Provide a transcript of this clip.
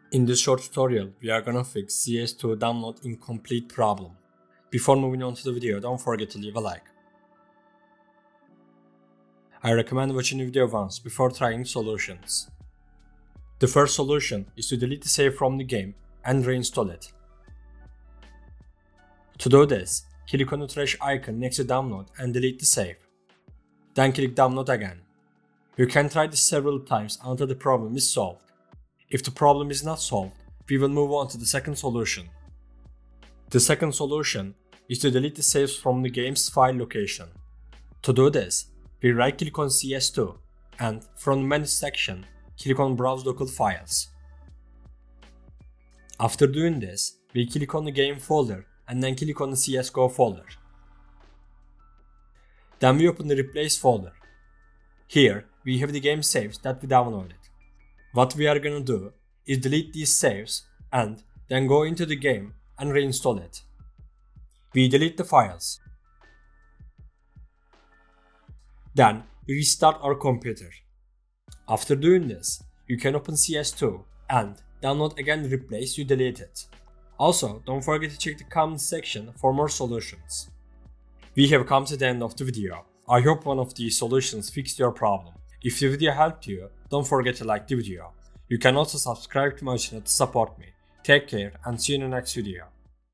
In this short tutorial, we are gonna fix CS2 download incomplete problem. Before moving on to the video, don't forget to leave a like. I recommend watching the video once before trying solutions. The first solution is to delete the save from the game and reinstall it. To do this, click on the trash icon next to download and delete the save. Then click download again. You can try this several times until the problem is solved. If the problem is not solved, we will move on to the second solution. The second solution is to delete the saves from the game's file location. To do this, we right-click on CS2 and from the menu section, click on Browse Local Files. After doing this, we click on the game folder and then click on the CSGO folder. Then we open the Replace folder. Here, we have the game saves that we downloaded. What we are gonna do is delete these saves and then go into the game and reinstall it. We delete the files. Then we restart our computer. After doing this, you can open CS2 and download again the replace you deleted. Also, don't forget to check the comments section for more solutions. We have come to the end of the video. I hope one of these solutions fixed your problem. If the video helped you, don't forget to like the video. You can also subscribe to my channel to support me. Take care and see you in the next video.